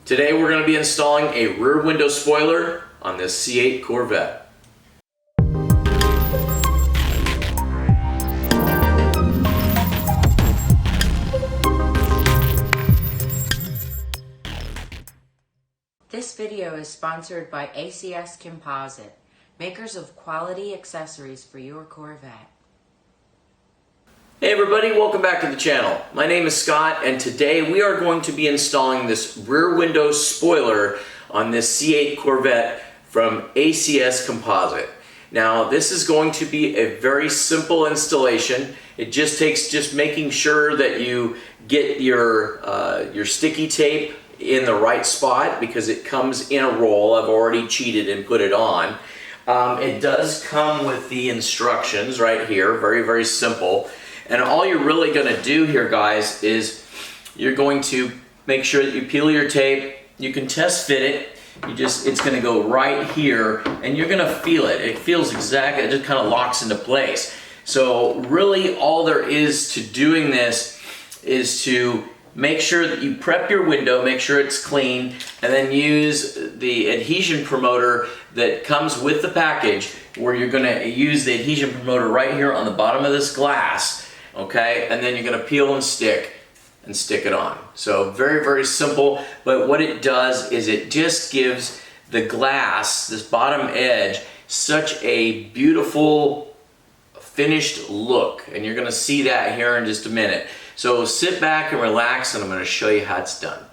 Today we're going to be installing a rear window spoiler on this C8 Corvette. This video is sponsored by ACS Composite, makers of quality accessories for your Corvette. Hey everybody, welcome back to the channel. My name is Scott and today we are going to be installing this rear window spoiler on this C8 Corvette from ACS Composite. Now this is going to be a very simple installation. It just takes making sure that you get your sticky tape in the right spot because it comes in a roll. I've already cheated and put it on. It does come with the instructions right here, very simple. And all you're really going to do here, guys, is you're going to make sure that you peel your tape. You can test fit it. It's going to go right here, and you're going to feel it. It feels exactly, it just kind of locks into place. So really all there is to doing this is to make sure that you prep your window, make sure it's clean, and then use the adhesion promoter that comes with the package, where you're going to use the adhesion promoter right here on the bottom of this glass. Okay, and then you're going to peel and stick it on. So very simple, but what it does is it just gives the glass, this bottom edge, such a beautiful finished look, and you're going to see that here in just a minute. So sit back and relax, and I'm going to show you how it's done.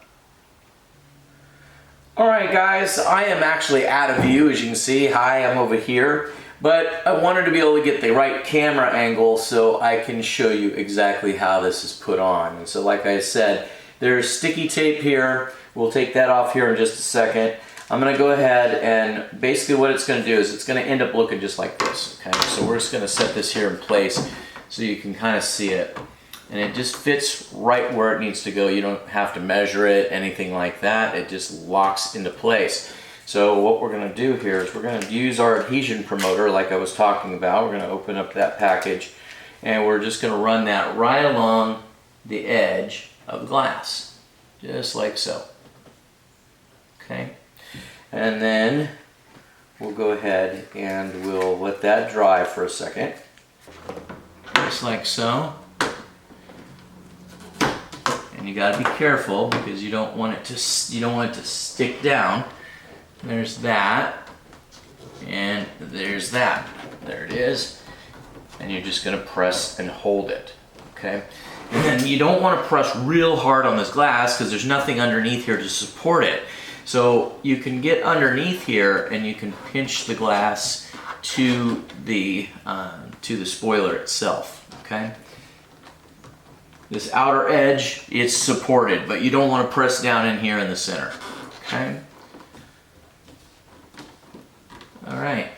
Alright guys, I am actually out of view, as you can see. Hi, I'm over here. But I wanted to be able to get the right camera angle so I can show you exactly how this is put on. And so like I said, there's sticky tape here. We'll take that off here in just a second. I'm going to go ahead and basically what it's going to do is it's going to end up looking just like this. Okay, so we're just going to set this here in place so you can kind of see it. And it just fits right where it needs to go. You don't have to measure it, anything like that. It just locks into place. So what we're going to do here is we're going to use our adhesion promoter like I was talking about. We're going to open up that package and we're just going to run that right along the edge of the glass, just like so. Okay, and then we'll go ahead and we'll let that dry for a second, just like so. And you got to be careful because you don't want it to stick down. There's that, and there's that. There it is. And you're just going to press and hold it, okay? And then you don't want to press real hard on this glass because there's nothing underneath here to support it. So you can get underneath here and you can pinch the glass to the spoiler itself, okay? This outer edge, it's supported, but you don't want to press down in here in the center, okay? All right.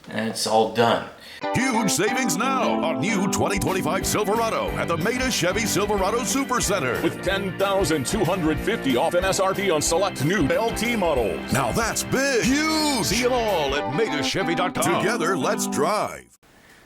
And it's all done. Huge savings now on new 2025 Silverado at the Maida Chevy Silverado Super Center. With $10,250 off MSRP on select new LT models. Now that's big. Huge. See them all at MaidaChevy.com. Together, let's drive.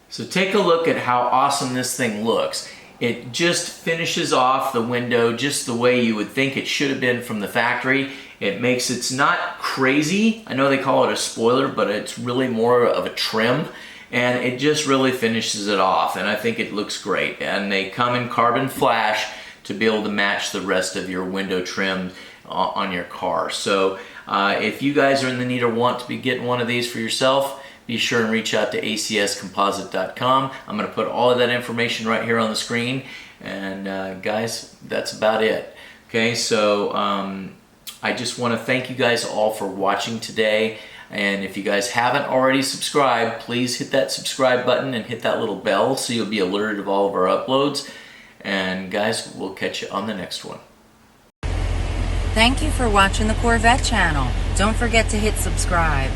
So take a look at how awesome this thing looks. It just finishes off the window just the way you would think it should have been from the factory. It's not crazy. I know they call it a spoiler, but it's really more of a trim. And it just really finishes it off. And I think it looks great. And they come in carbon flash to be able to match the rest of your window trim on your car. So if you guys are in the need or want to be getting one of these for yourself, be sure and reach out to acscomposite.com. I'm going to put all of that information right here on the screen. And guys, that's about it. Okay, so I just want to thank you guys all for watching today. And if you guys haven't already subscribed, please hit that subscribe button and hit that little bell so you'll be alerted of all of our uploads. And guys, we'll catch you on the next one. Thank you for watching the Corvette channel. Don't forget to hit subscribe.